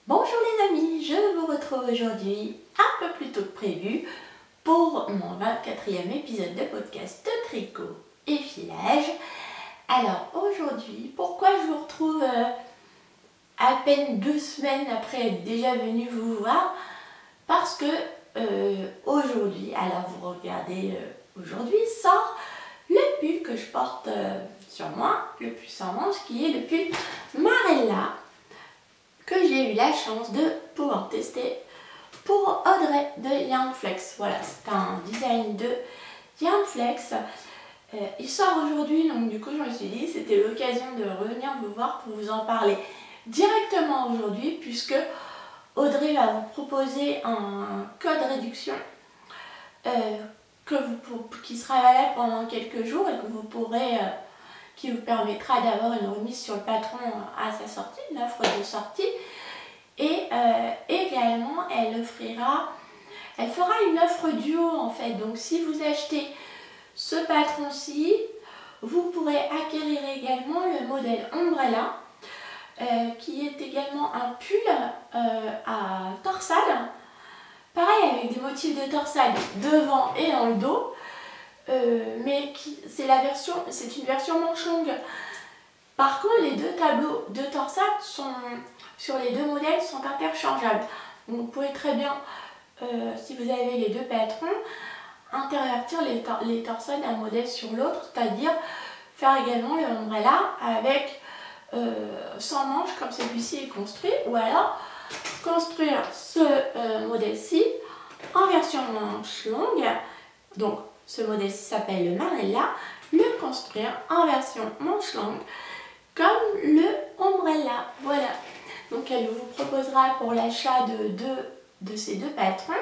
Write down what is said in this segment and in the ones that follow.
Bonjour les amis, je vous retrouve aujourd'hui un peu plus tôt que prévu pour mon 24e épisode de podcast de tricot et filage. Alors aujourd'hui, pourquoi je vous retrouve à peine 2 semaines après être déjà venue vous voir? Parce que aujourd'hui, alors vous regardez, aujourd'hui sort le pull que je porte sur moi, le pull sans manches qui est le pull Marella, que j'ai eu la chance de pouvoir tester pour Audrey de Yarnflex. Voilà, c'est un design de Yarnflex. Il sort aujourd'hui, donc du coup je me suis dit c'était l'occasion de revenir vous voir pour vous en parler directement aujourd'hui, puisque Audrey va vous proposer un code réduction qui sera valable pendant quelques jours et que vous pourrez qui vous permettra d'avoir une remise sur le patron à sa sortie, une offre de sortie. Et également, elle fera une offre duo en fait. Donc si vous achetez ce patron-ci, vous pourrez acquérir également le modèle Umbrella, qui est également un pull à torsade. Pareil, avec des motifs de torsade devant et dans le dos. Mais c'est une version manche longue. Par contre, les deux tableaux de torsade sur les deux modèles sont interchangeables. Donc vous pouvez très bien, si vous avez les deux patrons, intervertir les torsades d'un modèle sur l'autre, c'est-à-dire faire également le ombrella avec sans manches comme celui-ci est construit, ou alors construire ce modèle-ci en version manche longue. Donc ce modèle-ci s'appelle le Marella, le construire en version manche longue comme le Umbrella. Voilà. Donc elle vous proposera pour l'achat de ces deux patrons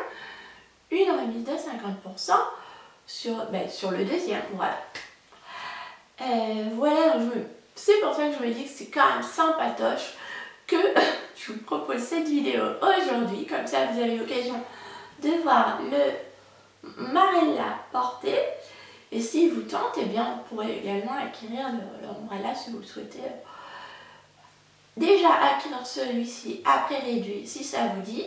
une remise de 50% sur le deuxième. Voilà. Voilà, c'est pour ça que je me dis que c'est quand même sympatoche que je vous propose cette vidéo aujourd'hui. Comme ça, vous avez l'occasion de voir le Marella porté. Et s'il vous tente, eh bien, vous pourrez également acquérir l'ombrella si vous le souhaitez. Déjà acquérir celui-ci à prix réduit si ça vous dit.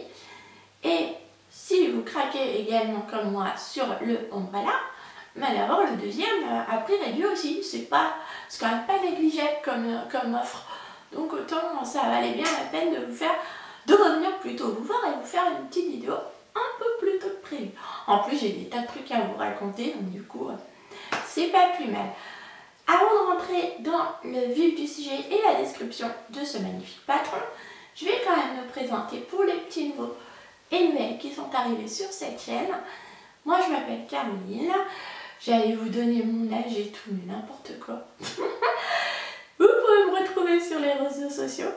Et si vous craquez également comme moi sur le ombrella, mais d'avoir le deuxième à prix réduit aussi. C'est quand même pas négligeable comme offre. Donc autant ça valait bien la peine de revenir plutôt vous voir et vous faire une petite vidéo un peu plus tôt que prévu. En plus, j'ai des tas de trucs à vous raconter, donc du coup, c'est pas plus mal. Avant de rentrer dans le vif du sujet et la description de ce magnifique patron, je vais quand même me présenter pour les petits nouveaux et nouvelles qui sont arrivés sur cette chaîne. Moi, je m'appelle Caroline. J'allais vous donner mon âge et tout, mais n'importe quoi. Vous pouvez me retrouver sur les réseaux sociaux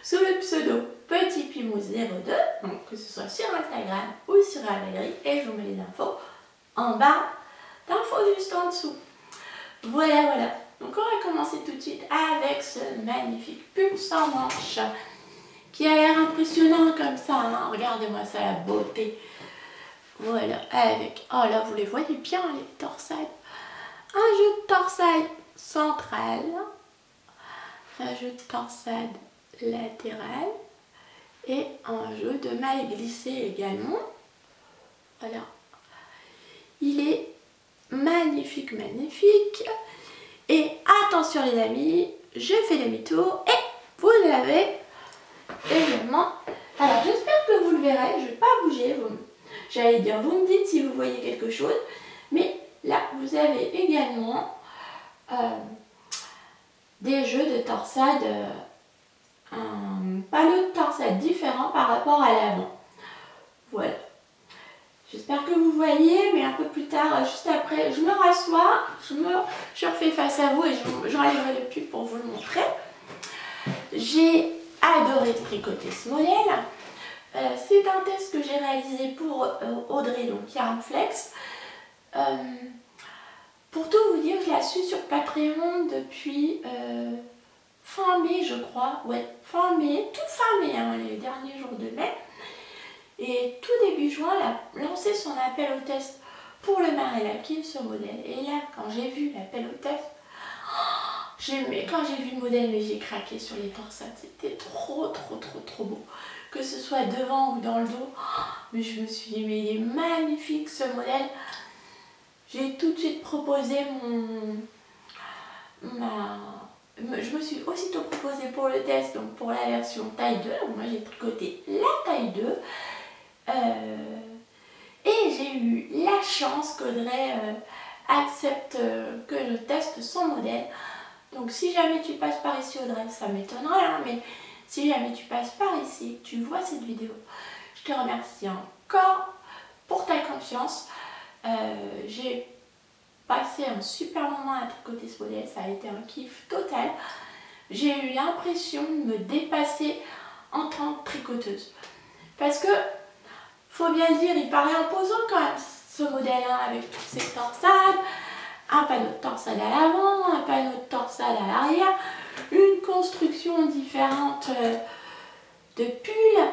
sous le pseudo Petit Pimou02, donc que ce soit sur Instagram ou sur Ravelry, et je vous mets les infos en barre d'infos juste en dessous. Voilà. Donc on va commencer tout de suite avec ce magnifique pull sans manches qui a l'air impressionnant comme ça. Hein. Regardez-moi ça, la beauté. Voilà, avec, oh là vous les voyez bien les torsades. Un jeu de torsade central, un jeu de torsade latéral et un jeu de mailles glissées également. Voilà. Il est magnifique. Et attention les amis, je fais demi-tour et vous avez également... Alors j'espère que vous le verrez, je ne vais pas bouger. J'allais dire, vous me dites si vous voyez quelque chose. Mais là, vous avez également des jeux de torsade, un panneau de torsade différent par rapport à l'avant. Voilà. J'espère que vous voyez, mais un peu plus tard, juste après, je me rassois, je refais face à vous et j'enlèverai le pull pour vous le montrer. J'ai adoré tricoter ce modèle. C'est un test que j'ai réalisé pour Audrey, donc Yarnflex. Pour tout vous dire, je la suis sur Patreon depuis fin mai, je crois. Ouais, fin mai, tout fin mai, hein, les derniers jours de mai. Et tout début juin, elle a lancé son appel au test pour le Marella, qui est ce modèle. Et là, quand j'ai vu l'appel au test, quand j'ai vu le modèle, j'ai craqué sur les torsades. C'était trop beau. que ce soit devant ou dans le dos. Mais je me suis dit, mais il est magnifique ce modèle. J'ai tout de suite proposé je me suis aussitôt proposée pour le test, donc pour la version taille 2. Donc moi j'ai tricoté la taille 2. Et j'ai eu la chance qu'Audrey accepte que je teste son modèle. Donc si jamais tu passes par ici Audrey, ça m'étonnerait, hein, mais si jamais tu passes par ici, tu vois cette vidéo, je te remercie encore pour ta confiance. J'ai passé un super moment à tricoter ce modèle, ça a été un kiff total. J'ai eu l'impression de me dépasser en tant que tricoteuse. Parce que, faut bien le dire, il paraît imposant quand même ce modèle, hein, avec toutes ces torsades, un panneau de torsade à l'avant, un panneau de torsade à l'arrière, une construction différente de pulls.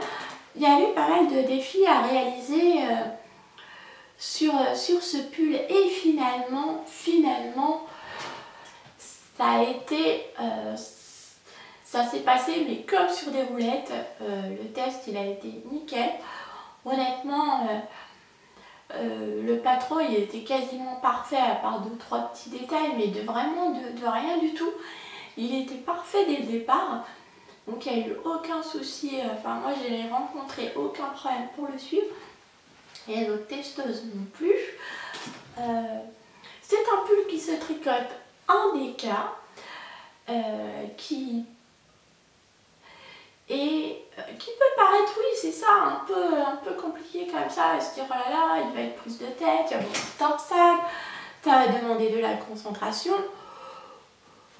Il y avait pas mal de défis à réaliser sur ce pull et finalement ça a été ça s'est passé mais comme sur des roulettes. Le test il a été nickel, honnêtement. Le patron il était quasiment parfait à part 2-3 petits détails, mais vraiment de rien du tout. Il était parfait dès le départ, donc il n'y a eu aucun souci. Enfin moi je n'ai rencontré aucun problème pour le suivre. Et notre testeuse non plus. C'est un pull qui se tricote en DK, qui peut paraître, oui c'est ça, un peu compliqué comme ça, à se dire oh là là, il va être prise de tête, il y a beaucoup de torsade, ça va demander de la concentration.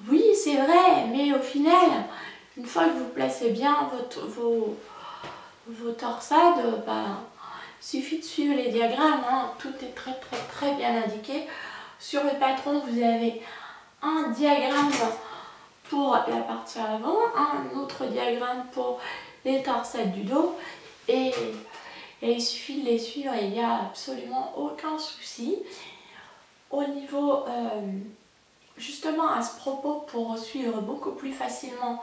Oui c'est vrai, mais au final, une fois que vous placez bien vos torsades, il suffit de suivre les diagrammes, hein. Tout est très bien indiqué. Sur le patron, vous avez un diagramme pour la partie avant, un autre diagramme pour les torsades du dos, et il suffit de les suivre et il n'y a absolument aucun souci. Au niveau, justement à ce propos, pour suivre beaucoup plus facilement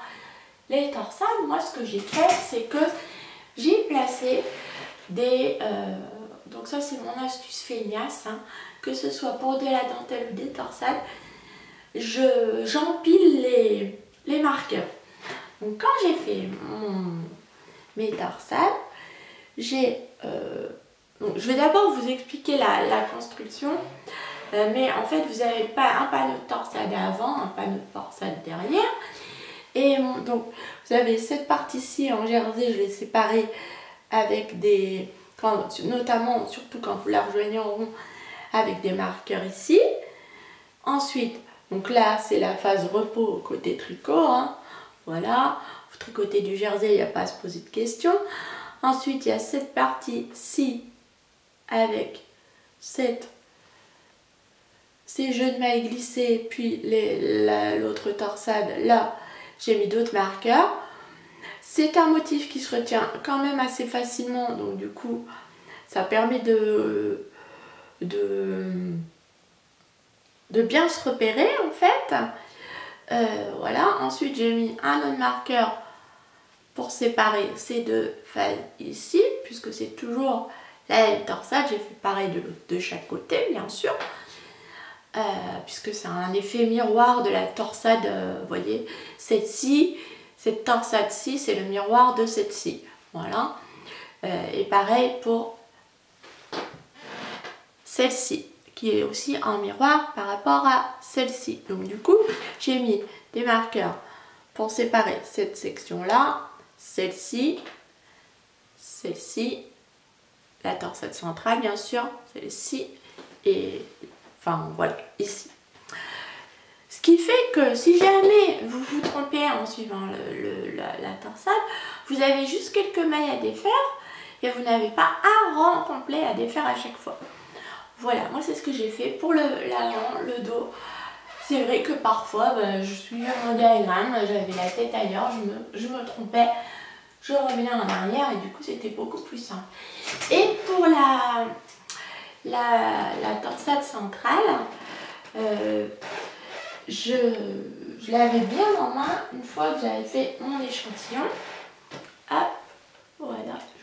les torsades, moi ce que j'ai fait, c'est que j'ai placé donc ça c'est mon astuce feignasse, hein, que ce soit pour de la dentelle ou des torsades, j'empile les marqueurs. Donc quand j'ai fait mes torsades, donc je vais d'abord vous expliquer la construction, mais en fait vous avez pas un panneau de torsade avant, un panneau de torsade derrière, et donc vous avez cette partie-ci en jersey, je l'ai séparée avec notamment, surtout quand vous la rejoignez en rond, avec des marqueurs ici. Ensuite, donc là c'est la phase repos côté tricot, hein. Voilà, vous tricotez du jersey, il n'y a pas à se poser de questions. Ensuite il y a cette partie-ci avec ces jeux de mailles glissés, puis l'autre torsade, là j'ai mis d'autres marqueurs. C'est un motif qui se retient quand même assez facilement, donc du coup ça permet de bien se repérer en fait. Voilà, ensuite j'ai mis un autre marqueur pour séparer ces deux phases ici, puisque c'est toujours la même torsade. J'ai fait pareil de chaque côté bien sûr, puisque c'est un effet miroir de la torsade. Vous voyez, cette torsade-ci, c'est le miroir de cette-ci. Voilà. Et pareil pour celle-ci, qui est aussi un miroir par rapport à celle-ci. Donc du coup, j'ai mis des marqueurs pour séparer cette section-là, celle-ci, celle-ci, la torsade centrale bien sûr, celle-ci, et enfin voilà, ici. Ce qui fait que si jamais vous vous trompez en suivant la torsade, vous avez juste quelques mailles à défaire et vous n'avez pas un rang complet à défaire à chaque fois. Voilà, moi c'est ce que j'ai fait pour l'avant, le dos. C'est vrai que parfois je suivais mon diagramme, j'avais la tête ailleurs, je me trompais, je revenais en arrière et du coup c'était beaucoup plus simple. Et pour la torsade centrale, je l'avais bien en main une fois que j'avais fait mon échantillon. Hop,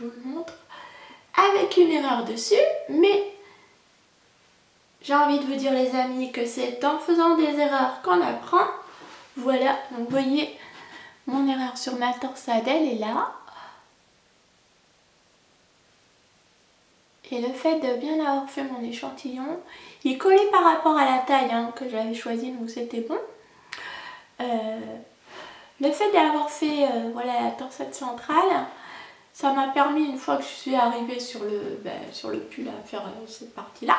je vous le montre, avec une erreur dessus, mais j'ai envie de vous dire les amis que c'est en faisant des erreurs qu'on apprend. Voilà, donc vous voyez mon erreur sur ma torsade, elle est là. Et le fait de bien avoir fait mon échantillon, il collait par rapport à la taille que j'avais choisie, donc c'était bon. Le fait d'avoir fait voilà, la torsade centrale, ça m'a permis, une fois que je suis arrivée sur le pull à faire cette partie-là,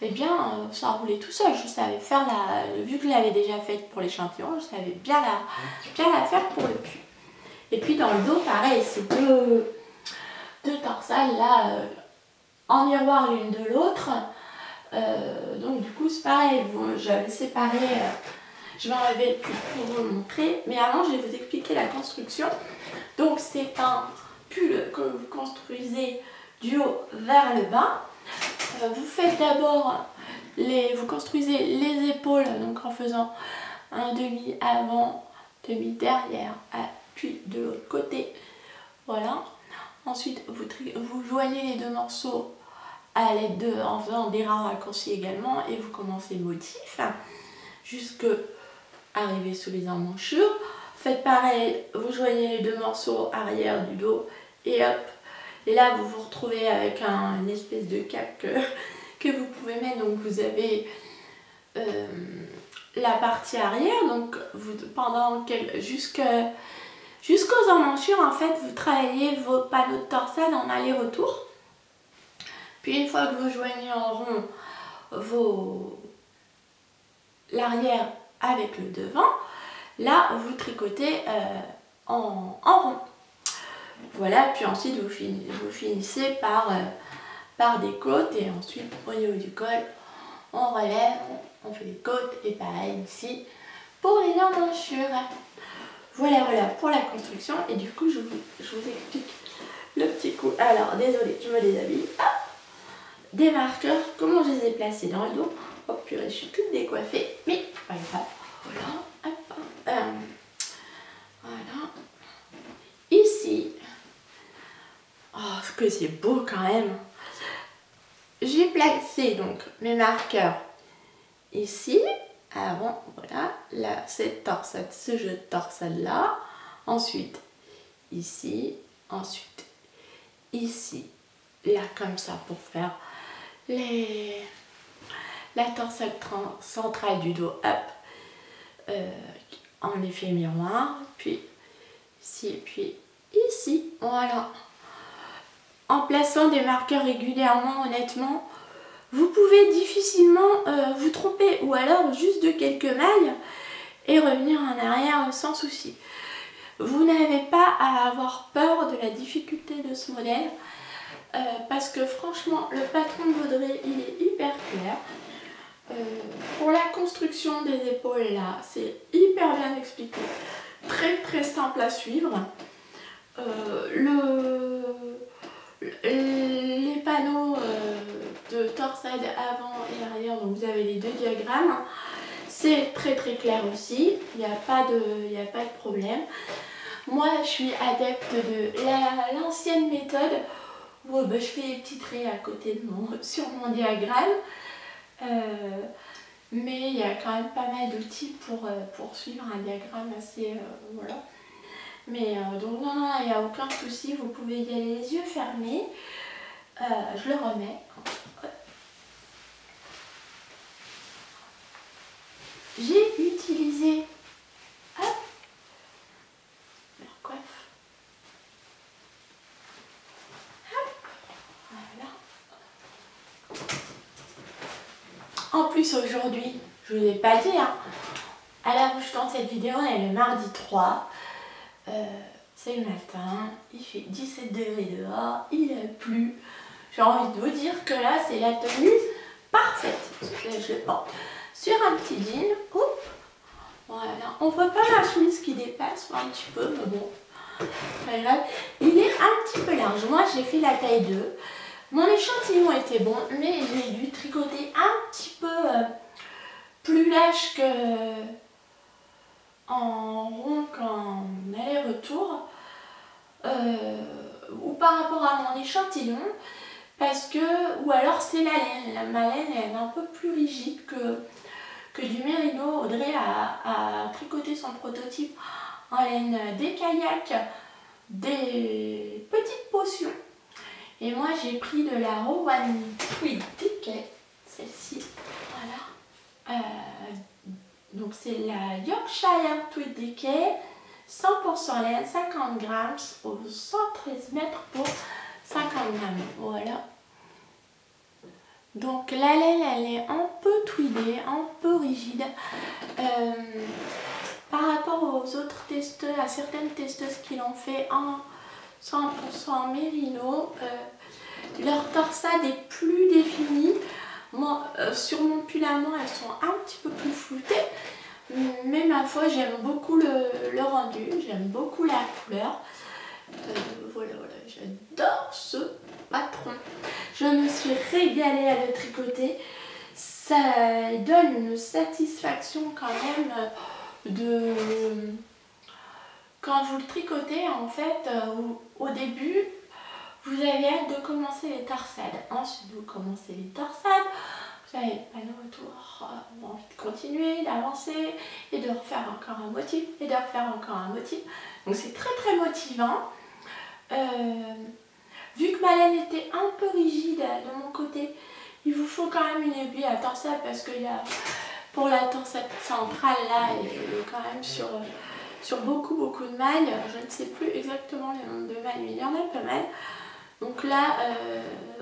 et bien ça roulait tout seul. Je savais faire vu que je l'avais déjà faite pour l'échantillon, je savais bien la faire pour le pull. Et puis dans le dos, pareil, c'est deux torsades là, en miroir l'une de l'autre. Donc du coup c'est pareil, j'avais séparé, je vais enlever le pull pour vous le montrer, mais avant je vais vous expliquer la construction. Donc c'est un pull que vous construisez du haut vers le bas. Vous faites d'abord, vous construisez les épaules, donc en faisant un demi avant, demi derrière, puis de l'autre côté, voilà. Ensuite vous joignez les deux morceaux à l'aide en faisant des raccourcis également, et vous commencez le motif jusque arriver sous les emmanchure. Faites pareil, vous joignez les deux morceaux arrière du dos et hop, et là vous vous retrouvez avec une espèce de cap que vous pouvez mettre. Donc vous avez la partie arrière, donc jusqu'aux emmanchures en fait vous travaillez vos panneaux de torsade en aller-retour. Puis une fois que vous joignez en rond l'arrière avec le devant, là vous tricotez en rond. Voilà, puis ensuite vous finissez par des côtes, et ensuite au niveau du col, on relève, on fait des côtes, et pareil ici pour les emmanchures. Voilà pour la construction, et du coup je vous explique le petit coup. Alors désolée, je me déshabille. Des marqueurs, comment je les ai placés dans le dos. Oh purée, je suis toute décoiffée, mais pas grave. Voilà, hop, voilà. Ici, oh, ce que c'est beau quand même. J'ai placé donc mes marqueurs ici, avant, voilà, là, cette torsade, ce jeu de torsade là. Ensuite, ici, ensuite, ici, là, comme ça, pour faire la torsade centrale du dos, hop, en effet miroir, puis ici et puis ici, voilà. En plaçant des marqueurs régulièrement, honnêtement, vous pouvez difficilement vous tromper, ou alors juste de quelques mailles et revenir en arrière sans souci. Vous n'avez pas à avoir peur de la difficulté de ce modèle, parce que franchement le patron de Vaudrée il est hyper clair. Pour la construction des épaules là, c'est hyper bien expliqué, très simple à suivre. Les panneaux de torsade avant et arrière, donc vous avez les deux diagrammes, c'est très clair aussi, il n'y a pas de problème. Moi je suis adepte de l'ancienne méthode où je fais des petits traits à côté sur mon diagramme, mais il y a quand même pas mal d'outils pour suivre un diagramme assez voilà. Mais donc non, il n'y a aucun souci, vous pouvez y aller les yeux fermés. Je le remets. J'ai utilisé la coiffe. Voilà. En plus aujourd'hui, je ne vous ai pas dit, à l'heure où je tourne cette vidéo, on est le mardi 3. C'est le matin, il fait 17 degrés dehors, il a plu. J'ai envie de vous dire que là c'est la tenue parfaite. Je le porte sur un petit jean. Oups. Voilà, on voit pas la chemise qui dépasse un petit peu, mais bon, pas grave. Il est un petit peu large. Moi j'ai fait la taille 2. Mon échantillon était bon, mais j'ai dû tricoter un petit peu plus large que en rond qu'en aller-retour. Ou par rapport à mon échantillon, parce que, ou alors c'est la laine. Ma laine elle est un peu plus rigide que du mérino. Audrey a tricoté son prototype en laine des kayaks, des petites potions. Et moi j'ai pris de la Rowan Tweed Decay, celle-ci, voilà. Donc c'est la Yorkshire Tweed Decay, 100% laine, 50 grammes au 113 mètres pour 50 grammes, voilà. Donc la laine elle est un peu tweedée, un peu rigide. Par rapport aux autres testeuses, à certaines testeuses qui l'ont fait en 100% mérino, leur torsade est plus définie. Moi, sur mon pull à moi, elles sont un petit peu plus floutées. Mais ma foi, j'aime beaucoup le rendu, j'aime beaucoup la couleur. Voilà, j'adore ce patron. Je me suis régalée à le tricoter. Ça donne une satisfaction quand même quand vous le tricotez, en fait, au début, vous avez hâte de commencer les torsades. Ensuite, vous commencez les torsades. Vous avez pas de retour, vous avez envie de continuer, d'avancer et de refaire encore un motif et de refaire encore un motif. Donc c'est très très motivant. Vu que ma laine était un peu rigide de mon côté, il vous faut quand même une aiguille à torsade parce que pour la torsade centrale là, elle est quand même sur beaucoup de mailles. Je ne sais plus exactement le nombre de mailles, mais il y en a pas mal. Donc là,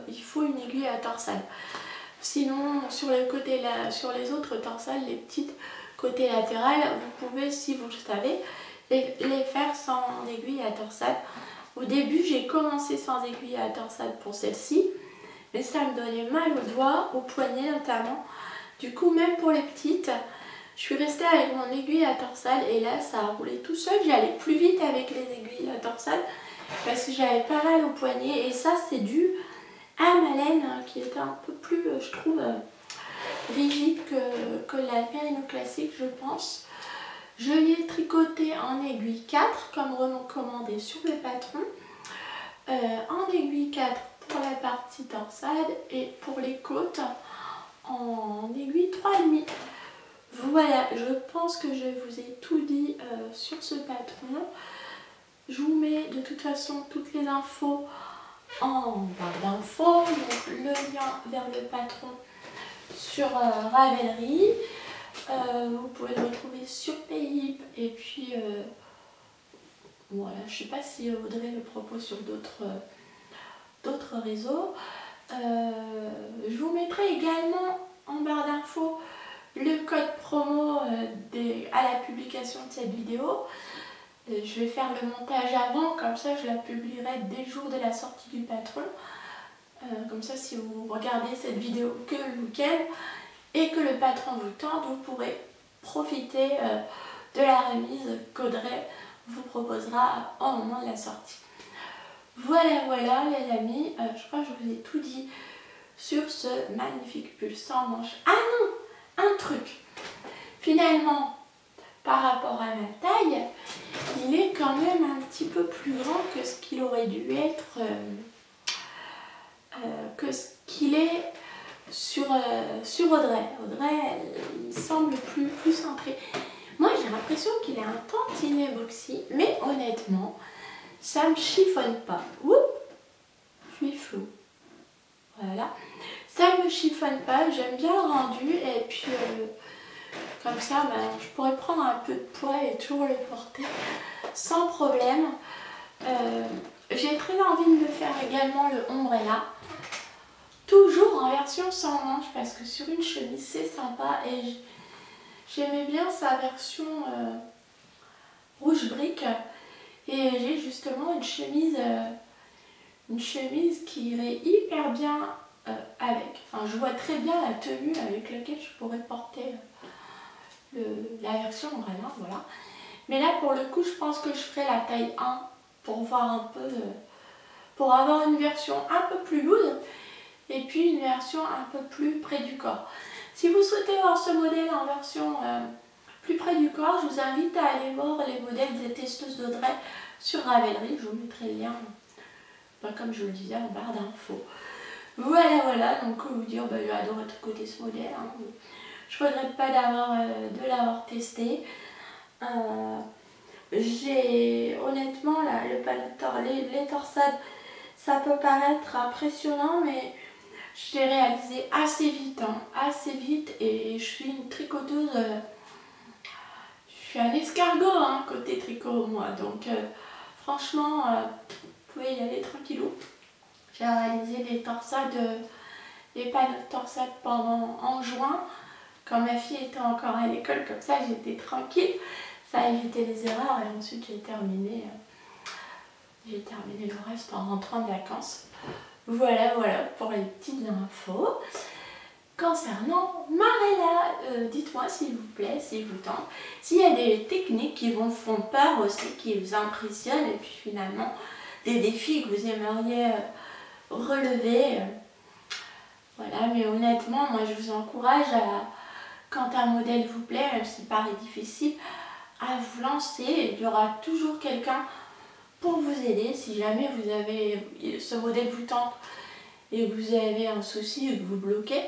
il faut une aiguille à torsade. Sinon, sur les autres torsades, les petites côtés latérales, vous pouvez, si vous le savez, les faire sans aiguille à torsade. Au début, j'ai commencé sans aiguille à torsade pour celle-ci, mais ça me donnait mal aux doigts, aux poignets notamment. Du coup, même pour les petites, je suis restée avec mon aiguille à torsade et là, ça a roulé tout seul. J'allais plus vite avec les aiguilles à torsade parce que j'avais pas mal aux poignets et ça, c'est dû à ma laine qui était un peu plus, je trouve, rigide que la mérino classique, je pense. Je l'ai tricoté en aiguille 4 comme recommandé sur le patron, en aiguille 4 pour la partie torsade et pour les côtes en aiguille 3,5. Voilà, je pense que je vous ai tout dit sur ce patron. Je vous mets de toute façon toutes les infos en barre d'infos, donc le lien vers le patron sur Ravelry. Vous pouvez le retrouver sur Payip et puis voilà, je sais pas si Audrey le propose sur d'autres réseaux. Je vous mettrai également en barre d'infos le code promo à la publication de cette vidéo. Je vais faire le montage avant, comme ça je la publierai dès le jour de la sortie du patron. Comme ça, si vous regardez cette vidéo que le week-end et que le patron vous tente, vous pourrez profiter de la remise qu'Audrey vous proposera au moment de la sortie. Voilà les amis, je crois que je vous ai tout dit sur ce magnifique pull sans manches. Ah non, un truc, finalement, par rapport à ma taille, il est quand même un petit peu plus grand que ce qu'il aurait dû être, que ce qu'il est sur Audrey. Audrey, il semble plus centré. Moi, j'ai l'impression qu'il est un tantinet boxy, mais honnêtement, ça me chiffonne pas. Oups, je suis floue. Voilà. Ça me chiffonne pas, j'aime bien le rendu et puis comme ça, je pourrais prendre un peu de poids et toujours le porter sans problème. J'ai très envie de me faire également le ombrella. Toujours en version sans manche parce que sur une chemise c'est sympa et j'aimais bien sa version rouge brique et j'ai justement une chemise qui irait hyper bien avec. Enfin, je vois très bien la tenue avec laquelle je pourrais porter la version ombrella, voilà. Mais là pour le coup je pense que je ferai la taille 1 pour voir un peu, pour avoir une version un peu plus lourde et puis une version un peu plus près du corps. Si vous souhaitez voir ce modèle en version plus près du corps, je vous invite à aller voir les modèles des testeuses d'Audrey sur Ravelry. Je vous mettrai le lien comme je vous le disais en barre d'infos. Voilà, donc vous dire, j'ai adoré tricoter ce modèle. Hein. Je regrette pas de l'avoir testé. J'ai honnêtement là, les torsades, ça peut paraître impressionnant, mais je l'ai réalisé assez vite, hein, assez vite, et je suis une tricoteuse, je suis un escargot hein, côté tricot moi, donc franchement, vous pouvez y aller tranquillou. J'ai réalisé les panneaux de torsade en juin, quand ma fille était encore à l'école, comme ça j'étais tranquille, ça a évité les erreurs, et ensuite j'ai terminé le reste en rentrant de vacances. Voilà pour les petites infos. Concernant Marella, dites-moi s'il vous plaît, s'il vous tente, s'il y a des techniques qui vous font peur aussi, qui vous impressionnent, et puis finalement des défis que vous aimeriez relever. Voilà, mais honnêtement, moi je vous encourage quand un modèle vous plaît, même s'il paraît difficile, à vous lancer. Il y aura toujours quelqu'un pour vous aider. Si jamais vous avez ce modèle vous tente et que vous avez un souci et que vous bloquez,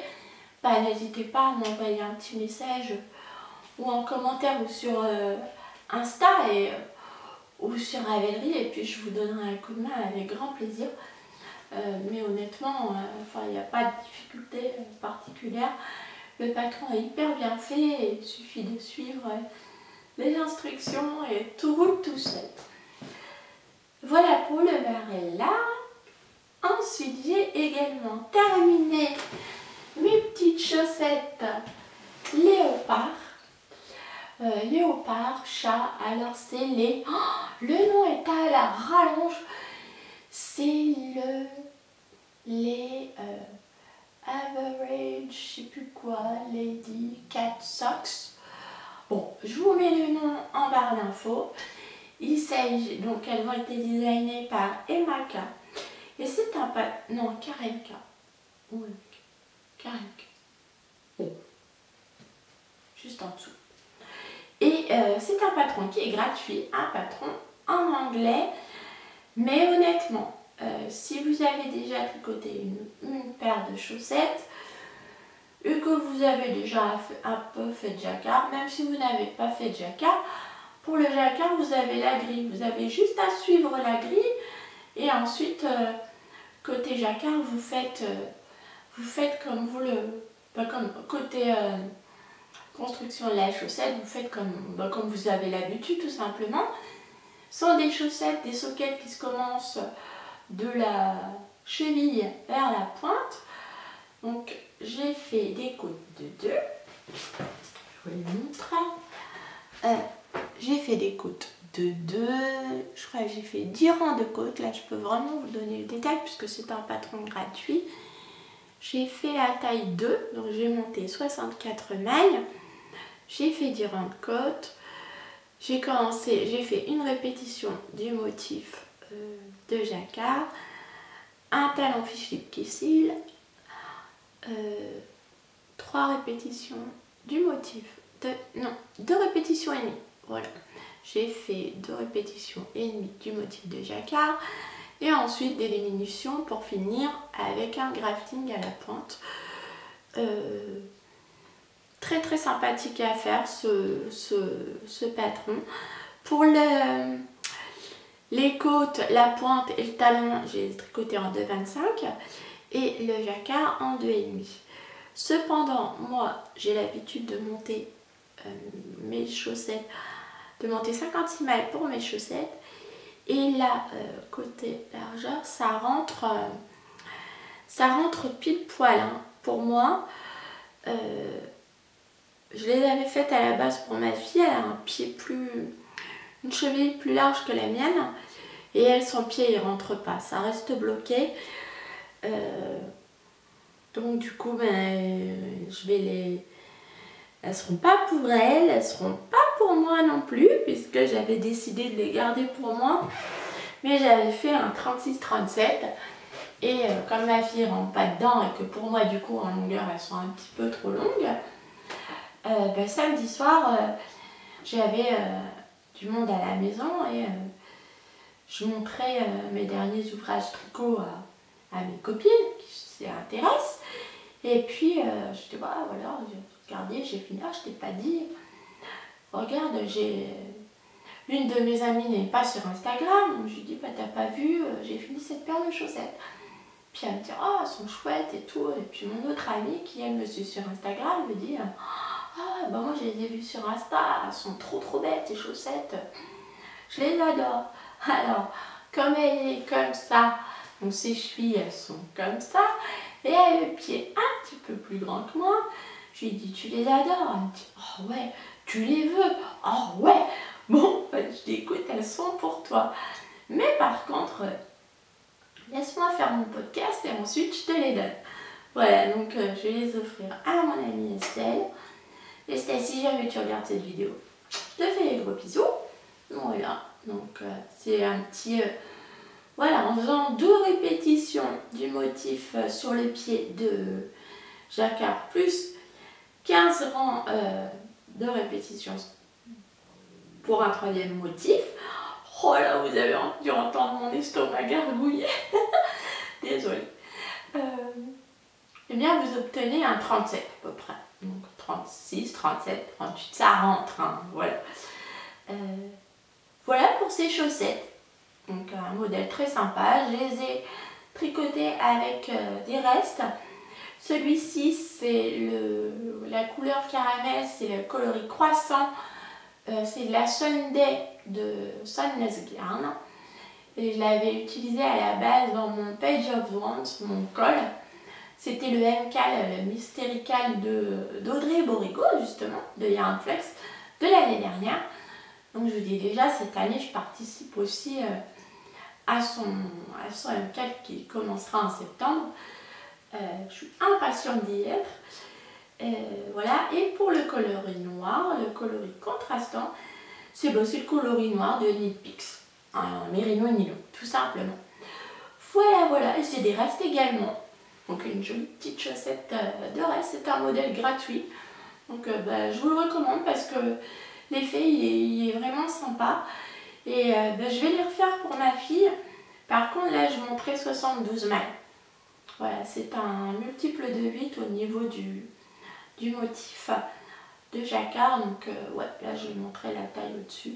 n'hésitez pas à m'envoyer un petit message ou un commentaire ou sur Insta ou sur Ravelry, et puis je vous donnerai un coup de main avec grand plaisir. Mais honnêtement, il n'y a pas de difficulté particulière. Le patron est hyper bien fait et il suffit de suivre les instructions et tout roule tout seul. Voilà pour le Marella. Ensuite, j'ai également terminé mes petites chaussettes léopard. Léopard, chat, alors c'est les... Oh, le nom est à la rallonge. C'est les Average, je sais plus quoi, Lady Cat Socks. Bon, je vous mets le nom en barre d'infos. Il s'agit, donc elles ont été designées par Emaka. Et c'est un non, Karenka. Oui, Karenka. Oh. Juste en dessous. Et c'est un patron qui est gratuit, un patron en anglais. Mais honnêtement, si vous avez déjà tricoté une paire de chaussettes et que vous avez déjà un peu fait de jacquard, même si vous n'avez pas fait de jacquard, pour le jacquard vous avez la grille, vous avez juste à suivre la grille, et ensuite côté jacquard vous faites comme vous comme côté construction de la chaussette, vous faites comme vous avez l'habitude tout simplement. Ce sont des chaussettes, des sockets qui se commencent de la cheville vers la pointe. Donc j'ai fait des côtes de 2. Je vous les montre. J'ai fait des côtes de 2. Je crois que j'ai fait 10 rangs de côtes. Là je peux vraiment vous donner le détail puisque c'est un patron gratuit. J'ai fait la taille 2, donc j'ai monté 64 mailles. J'ai fait 10 rangs de côtes. J'ai fait une répétition du motif de jacquard, un talon fiche-lip Kessil, 3 répétitions du motif non, 2 répétitions et demie. Voilà, j'ai fait 2 répétitions et demie du motif de jacquard et ensuite des diminutions pour finir avec un grafting à la pointe. Très très sympathique à faire ce patron. Pour les côtes, la pointe et le talon, j'ai tricoté en 2,25 et le jacquard en 2,5. Cependant, moi j'ai l'habitude de monter mes chaussettes, de monter 56 mailles pour mes chaussettes, et là côté largeur ça rentre pile poil hein. Pour moi je les avais faites à la base pour ma fille, elle a un pied une cheville plus large que la mienne, et elle, son pied il rentre pas, ça reste bloqué. Donc du coup elles seront pas pour elles seront pas pour moi non plus, puisque j'avais décidé de les garder pour moi, mais j'avais fait un 36-37 et comme ma fille rentre pas dedans et que pour moi du coup en longueur elles sont un petit peu trop longues, samedi soir j'avais du monde à la maison et je montrais mes derniers ouvrages tricot à mes copines qui s'y intéressent. Et puis je dis bah voilà, regardez, j'ai fini, je t'ai pas dit. Regarde, une de mes amies n'est pas sur Instagram. Je lui dis bah t'as pas vu, j'ai fini cette paire de chaussettes. Puis elle me dit oh elles sont chouettes et tout. Et puis mon autre amie qui elle me suit sur Instagram me dit ah bah moi je les ai vues sur Insta, elles sont trop belles tes chaussettes. Je les adore. Alors comme elle est comme ça, donc ses chevilles elles sont comme ça, et elle a le pied un petit peu plus grand que moi. Je lui dis tu les adores? Elle me dit oh ouais, tu les veux? Oh ouais. Bon, je dis écoute, elles sont pour toi. Mais par contre, laisse-moi faire mon podcast et ensuite je te les donne. Voilà, donc je vais les offrir à mon amie Estelle. Estelle, si jamais tu regardes cette vidéo, je te fais des gros bisous. Voilà, donc c'est un petit... voilà, en faisant 2 répétitions du motif sur le pied de jacquard, plus 15 rangs de répétitions pour un 3e motif. Oh là, vous avez dû entendre mon estomac gargouiller. Désolée. Eh bien, vous obtenez un 37 à peu près. Donc 36, 37, 38, ça rentre. Hein, voilà. Voilà pour ces chaussettes. Donc un modèle très sympa. Je les ai tricotés avec des restes. Celui-ci, c'est la couleur caramel, c'est le coloris croissant. C'est de la Sunday de Sunless Garn. Et je l'avais utilisé à la base dans mon Page of Wands, mon col. C'était le MCAL, le Mystérical d'Audrey Borigo, justement, de Yarn Flex, de l'année dernière. Donc je vous dis déjà, cette année, je participe aussi à son MCAL qui commencera en septembre. Je suis impatiente d'y être. Voilà, et pour le coloris noir, le coloris contrastant, c'est le coloris noir de Knit Picks, un mérino nylon, tout simplement. Voilà, et c'est des restes également. Donc une jolie petite chaussette de reste, c'est un modèle gratuit. Donc je vous le recommande parce que l'effet il est vraiment sympa. Et je vais les refaire pour ma fille. Par contre là je montrais 72 mailles. Voilà, c'est un multiple de 8 au niveau du motif de jacquard. Donc ouais, là je vais montrer la taille au-dessus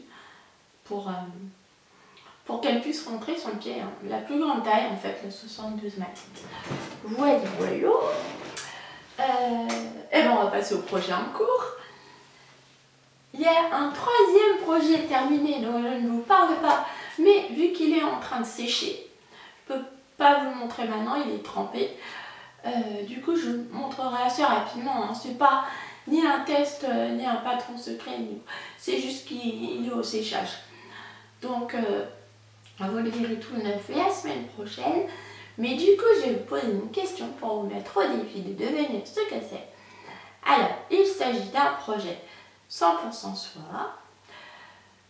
pour qu'elle puisse rentrer son pied, hein. La plus grande taille en fait, le 72 mailles. Voilà. Et ben on va passer au projet en cours. Il y a un 3e projet terminé dont je ne vous parle pas, mais vu qu'il est en train de sécher, je ne peux pas vous le montrer maintenant, il est trempé. Du coup je vous montrerai assez rapidement, hein. C'est pas ni un test ni un patron secret, c'est juste qu'il est au séchage. Donc vous le verrez tout neuf la semaine prochaine. Mais du coup je vais vous poser une question pour vous mettre au défi de deviner ce que c'est. Alors il s'agit d'un projet 100% soie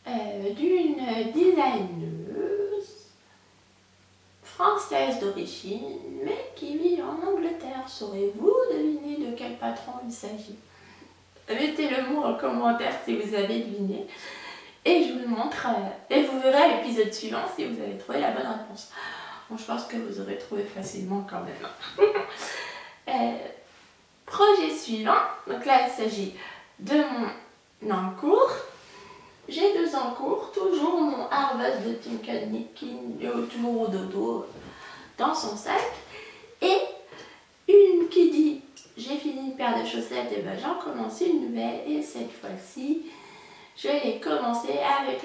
d'une designeuse française d'origine mais qui vit en Angleterre. Saurez-vous deviner de quel patron il s'agit? Mettez-le mot en commentaire si vous avez deviné et je vous le montre et vous verrez à l'épisode suivant si vous avez trouvé la bonne réponse. Bon, je pense que vous aurez trouvé facilement quand même. Projet suivant, donc là il s'agit de mon encours. J'ai 2 encours, toujours mon Harvest de Tinkle qui est toujours au dodo dans son sac. Et une qui dit j'ai fini une paire de chaussettes et j'en commence une nouvelle. Et cette fois-ci, je vais commencer avec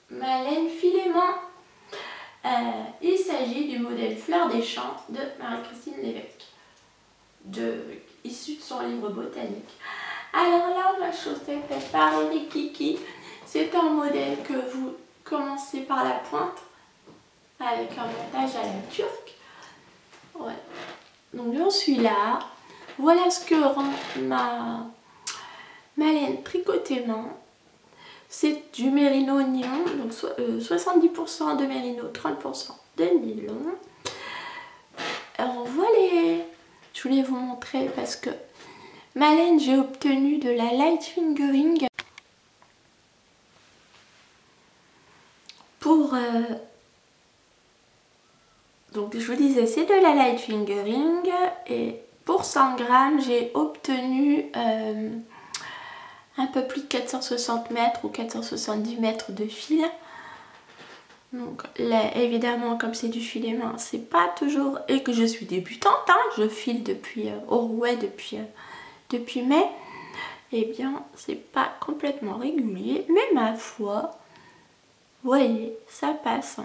ma laine filément. Il s'agit du modèle Fleur des Champs de Marie-Christine Lévesque, issu de son livre botanique. Alors là, ma chaussette est par Eric Kiki. C'est un modèle que vous commencez par la pointe avec un montage à la turque. Ouais. Donc j'en suis là. Voilà ce que rend ma laine tricotée main. C'est du mérino nylon, donc 70% de mérino, 30% de nylon. Alors voilà, je voulais vous montrer parce que ma laine, j'ai obtenu de la light fingering pour Donc je vous disais, c'est de la light fingering et pour 100 grammes, j'ai obtenu un peu plus de 460 mètres ou 470 mètres de fil. Donc là, évidemment, comme c'est du filet main, c'est pas toujours... Et que je suis débutante, hein, je file depuis au rouet depuis mai. Eh bien, c'est pas complètement régulier, mais ma foi, vous voyez, ça passe.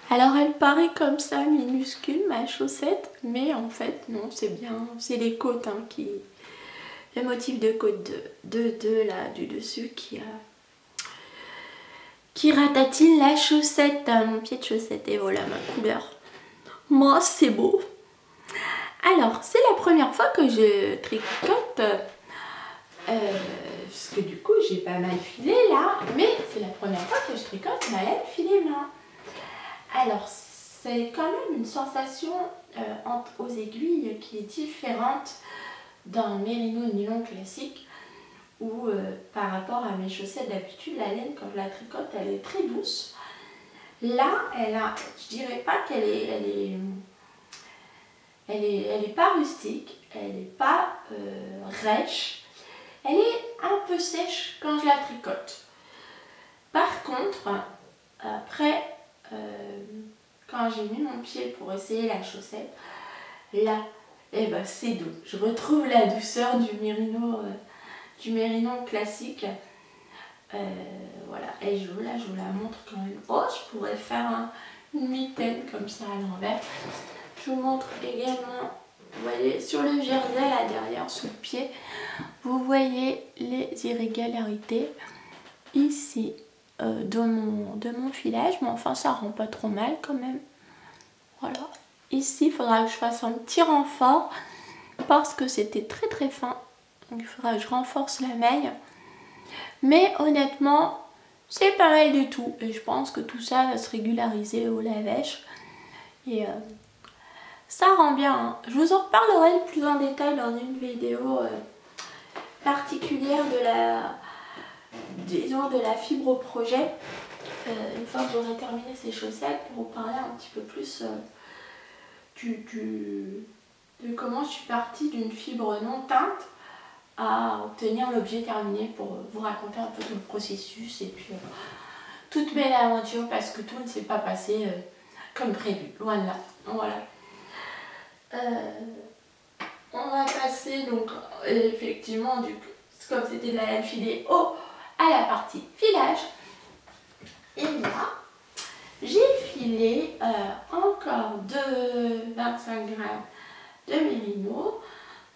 Voilà. Alors, elle paraît comme ça, minuscule, ma chaussette, mais en fait, non, c'est bien, c'est les côtes, hein, le motif de côte de là, du dessus qui ratatine la chaussette, mon pied de chaussette, et voilà ma couleur. Moi, c'est beau. Alors, c'est la première fois que je tricote, parce que du coup, j'ai pas mal filé là, mais c'est la première fois que je tricote ma laine filet main. Alors, c'est quand même une sensation aux aiguilles qui est différente d'un mérino nylon classique, où par rapport à mes chaussettes d'habitude, la laine, quand je la tricote, elle est très douce. Là, je dirais pas qu'elle elle est pas rustique, elle n'est pas rêche, elle est un peu sèche quand je la tricote. Par contre, après, quand j'ai mis mon pied pour essayer la chaussette, là, eh ben, c'est doux. Je retrouve la douceur du mérino classique. Voilà, et là je vous la montre quand même. Oh, je pourrais faire une mitaine comme ça à l'envers. Je vous montre également, vous voyez, sur le jersey là derrière, sous le pied, vous voyez les irrégularités ici de mon filage, mais enfin ça rend pas trop mal quand même. Voilà, ici il faudra que je fasse un petit renfort parce que c'était très très fin, donc il faudra que je renforce la maille, mais honnêtement c'est pas mal du tout et je pense que tout ça va se régulariser au lave-vêche et ça rend bien, hein. Je vous en reparlerai plus en détail dans une vidéo particulière de la fibre projet, une fois que j'aurai terminé ces chaussettes, pour vous parler un petit peu plus de comment je suis partie d'une fibre non teinte à obtenir l'objet terminé, pour vous raconter un peu tout le processus et puis toutes mes aventures, parce que tout ne s'est pas passé comme prévu, loin de là. Voilà. On va passer donc effectivement, comme c'était de la laine filée, à la partie filage. Et là, j'ai filé encore 25 grammes de mérino.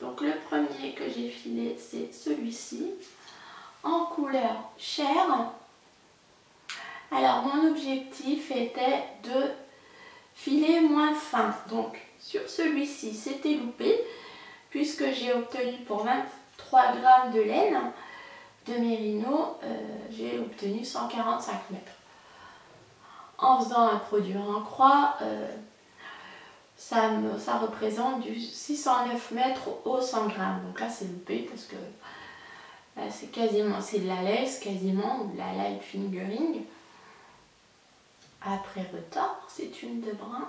Donc le premier que j'ai filé, c'est celui-ci, en couleur chair. Alors mon objectif était de filer moins fin. Donc sur celui-ci, c'était loupé, puisque j'ai obtenu pour 23 grammes de laine de mérino, j'ai obtenu 145 mètres. En faisant un produit en croix, ça représente du 609 mètres au 100 grammes. Donc là c'est loupé parce que c'est de la laisse quasiment, ou de la light fingering. Après retort, c'est une de brun.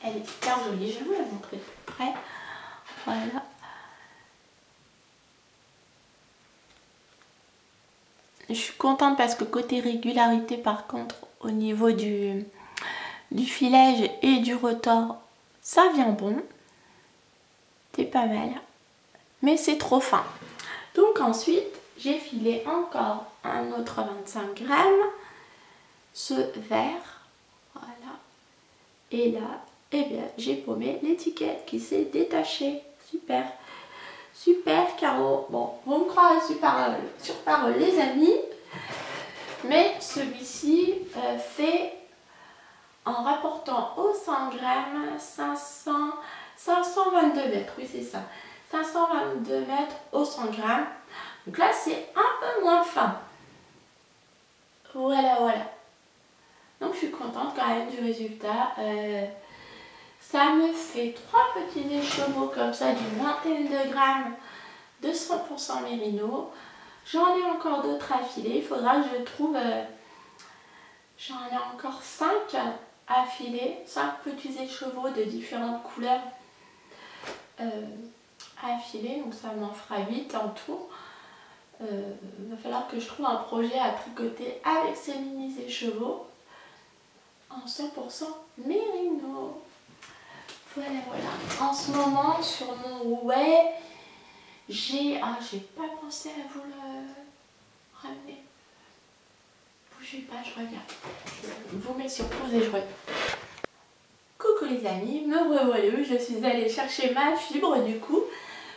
Elle est hyper jolie, je vais vous la montrer de plus près. Voilà. Je suis contente parce que côté régularité, par contre, au niveau du filage et du retort, ça vient bon. C'est pas mal. Mais c'est trop fin. Donc ensuite, j'ai filé encore un autre 25 grammes. Ce vert. Voilà. Et là, eh bien, j'ai paumé l'étiquette qui s'est détachée. Super. Super Caro. Bon, vous me croirez sur parole les amis. Mais celui-ci fait, en rapportant au 100 grammes, 522 mètres. Oui, c'est ça. 522 mètres au 100 grammes. Donc là, c'est un peu moins fin. Voilà, voilà. Donc je suis contente quand même du résultat. Ça me fait 3 petits écheveaux comme ça d'une vingtaine de grammes de 100% mérino. J'en ai encore d'autres à filer. Il faudra que je J'en ai encore 5 à filer, 5 petits écheveaux de différentes couleurs à filer, donc ça m'en fera 8 en tout. Il va falloir que je trouve un projet à tricoter avec ces mini écheveaux en 100% mérino. Voilà, voilà. En ce moment, sur mon rouet, j'ai pas pensé à vous le ramener. Bougez pas, je reviens. Je vous mets sur pause et je reviens. Coucou les amis, me revoilà. Je suis allée chercher ma fibre du coup.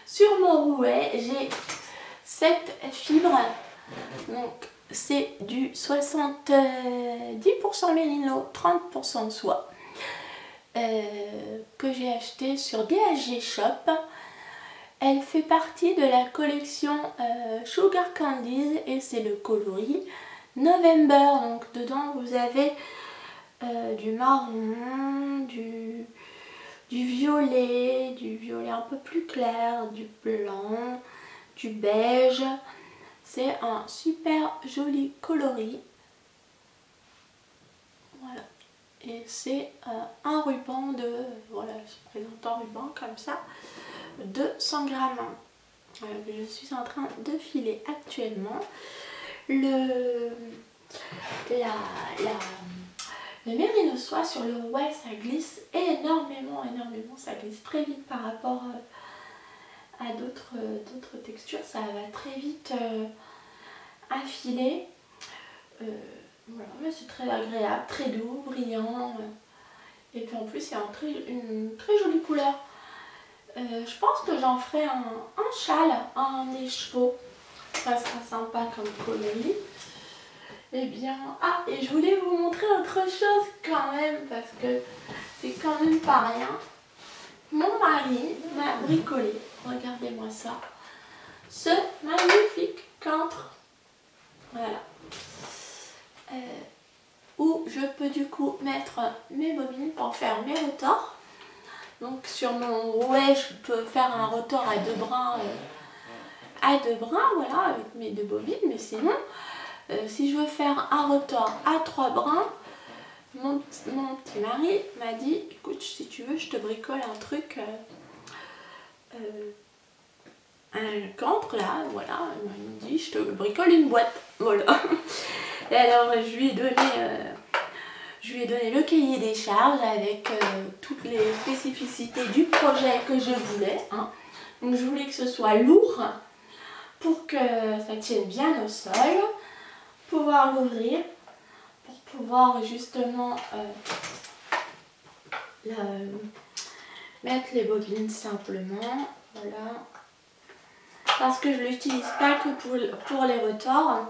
Sur mon rouet, j'ai cette fibre. Donc c'est du 70% mérino, 30% soie. Que j'ai acheté sur DHG Shop. Elle fait partie de la collection Sugar Candies et c'est le coloris November. Donc dedans vous avez du marron, du violet un peu plus clair, du blanc, du beige. C'est un super joli coloris. Voilà. Et c'est un ruban de, voilà, je présente un ruban comme ça, de 100 grammes. Je suis en train de filer actuellement. Le mérino soie sur le rouet, ça glisse énormément, ça glisse très vite par rapport à d'autres textures, ça va très vite à filer. Voilà, mais c'est très agréable, très doux, brillant. Et puis en plus, il y a une très jolie couleur. Je pense que j'en ferai un châle, un écheveau. Ça sera sympa comme coloris. Et bien, et je voulais vous montrer autre chose quand même, parce que c'est quand même pas rien. Mon mari m'a bricolé, regardez-moi ça, ce magnifique cantre. Voilà. Où je peux du coup mettre mes bobines pour faire mes retors. Donc sur mon rouet, je peux faire un retors à 2 brins, voilà, avec mes 2 bobines. Mais sinon, si je veux faire un retors à 3 brins, mon petit mari m'a dit, écoute, si tu veux, je te bricole un truc, un cantre là, voilà. Il me dit, je te bricole une boîte, voilà. Et alors je lui ai donné le cahier des charges avec toutes les spécificités du projet que je voulais. Hein. Donc je voulais que ce soit lourd pour que ça tienne bien au sol, pouvoir l'ouvrir, pour pouvoir justement mettre les bobines simplement. Voilà. Parce que je ne l'utilise pas que pour les retors.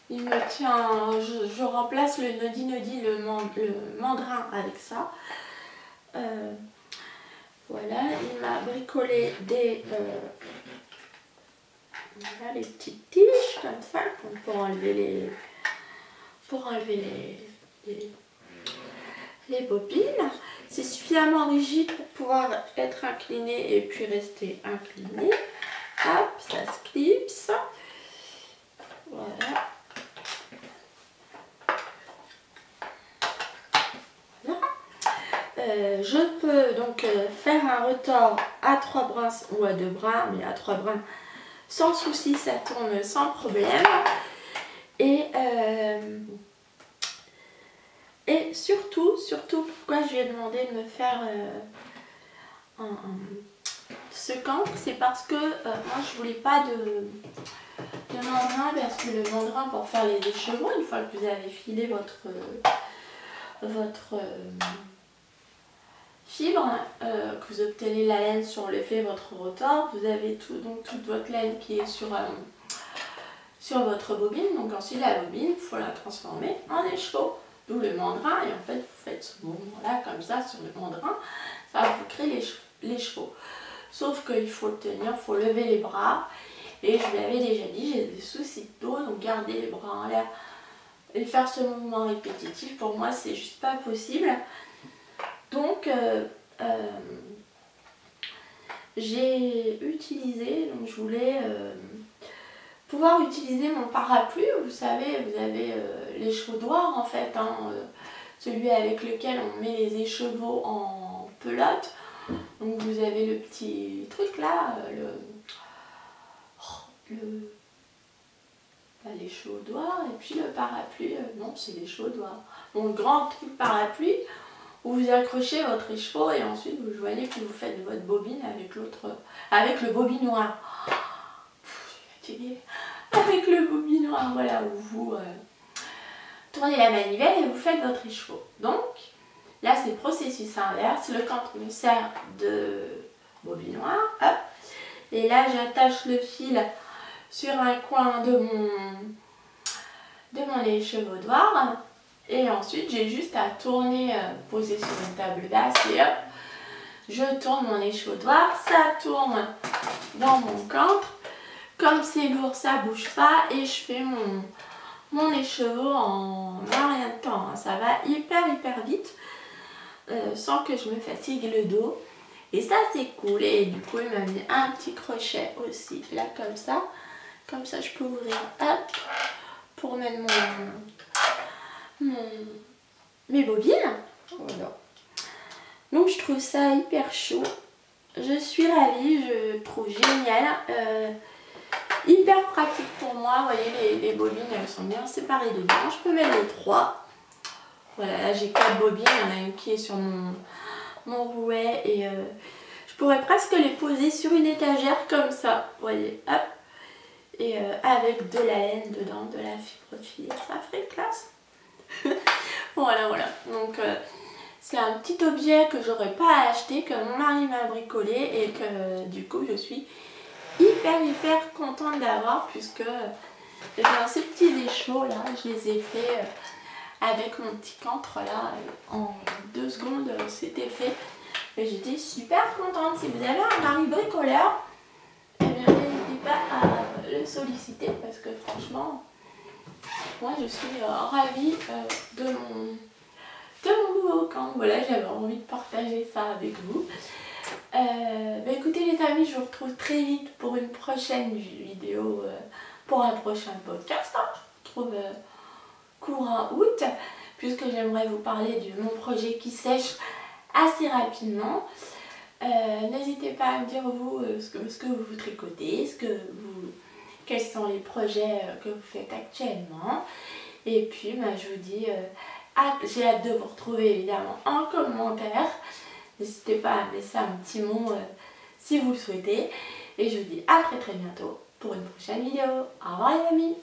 Il me tient, je remplace le nodi, le mandrin avec ça. Voilà, il m'a bricolé voilà, les petites tiges comme ça pour enlever les bobines. C'est suffisamment rigide pour pouvoir être incliné et puis rester incliné. Hop, ça se clipse. Voilà. Je peux donc faire un retors à 3 brins ou à 2 brins, mais à 3 brins sans souci, ça tourne sans problème. Et surtout, pourquoi je lui ai demandé de me faire ce cancre, c'est parce que moi je voulais pas de mandrin, parce que le mandrin pour faire les écheveaux, une fois que vous avez filé votre fibre, que vous obtenez la laine sur l'effet votre retors, vous avez donc toute votre laine qui est sur votre bobine. Donc ensuite la bobine, il faut la transformer en écheveau, d'où le mandrin. Et en fait vous faites ce mouvement là comme ça sur le mandrin, ça vous crée l'écheveau. Sauf qu'il faut le tenir, il faut lever les bras. Et je vous l'avais déjà dit, j'ai des soucis de dos, donc garder les bras en l'air et faire ce mouvement répétitif, pour moi c'est juste pas possible. Donc j'ai utilisé, donc je voulais pouvoir utiliser mon parapluie. Vous savez, vous avez l'échaudoir en fait, hein, celui avec lequel on met les écheveaux en pelote. Donc vous avez le petit truc là, l'échaudoir et puis le parapluie, non c'est l'échaudoir. Bon, le grand truc parapluie où vous accrochez votre écheveau et ensuite vous joignez puis vous faites votre bobine avec le bobinoir. Je suis fatiguée. Avec le bobinoir, voilà, où vous tournez la manivelle et vous faites votre écheveau. Donc là c'est le processus inverse, le cantre me sert de bobinoir, hop, et là j'attache le fil sur un coin de mon échevaudoir et ensuite j'ai juste à tourner, poser sur une table basse et hop, je tourne mon échevaudoir, ça tourne dans mon cantre, comme c'est lourd ça bouge pas et je fais mon écheveau en rien de temps, hein. Ça va hyper vite sans que je me fatigue le dos et ça c'est cool. Et du coup il m'a mis un petit crochet aussi là comme ça je peux ouvrir hop pour mettre mes bobines. Voilà. Donc je trouve ça hyper chaud, je suis ravie, je trouve génial, hyper pratique pour moi. Vous voyez les bobines elles sont bien séparées dedans, je peux mettre les 3. Voilà, là j'ai 4 bobines, il y en a une qui est sur mon rouet et je pourrais presque les poser sur une étagère comme ça, vous voyez, hop, et avec de la laine dedans, de la fibre de fille, ça ferait classe. Voilà, donc c'est un petit objet que j'aurais pas à acheter, que mon mari m'a bricolé et que du coup je suis hyper contente d'avoir, puisque ces petits écheveaux là, je les ai fait avec mon petit cantre là, en 2 secondes c'était fait. Et j'étais super contente. Si vous avez un mari bricoleur, eh bien n'hésitez pas à le solliciter, parce que franchement, moi je suis ravie de mon nouveau cantre. Voilà, j'avais envie de partager ça avec vous. Écoutez les amis, je vous retrouve très vite pour une prochaine vidéo, pour un prochain podcast, hein. Je trouve courant août, puisque j'aimerais vous parler de mon projet qui sèche assez rapidement. N'hésitez pas à me dire vous ce que vous tricotez, quels sont les projets que vous faites actuellement. Et puis je vous dis, j'ai hâte de vous retrouver évidemment en commentaire. N'hésitez pas à me laisser un petit mot si vous le souhaitez. Et je vous dis à très bientôt pour une prochaine vidéo. Au revoir les amis.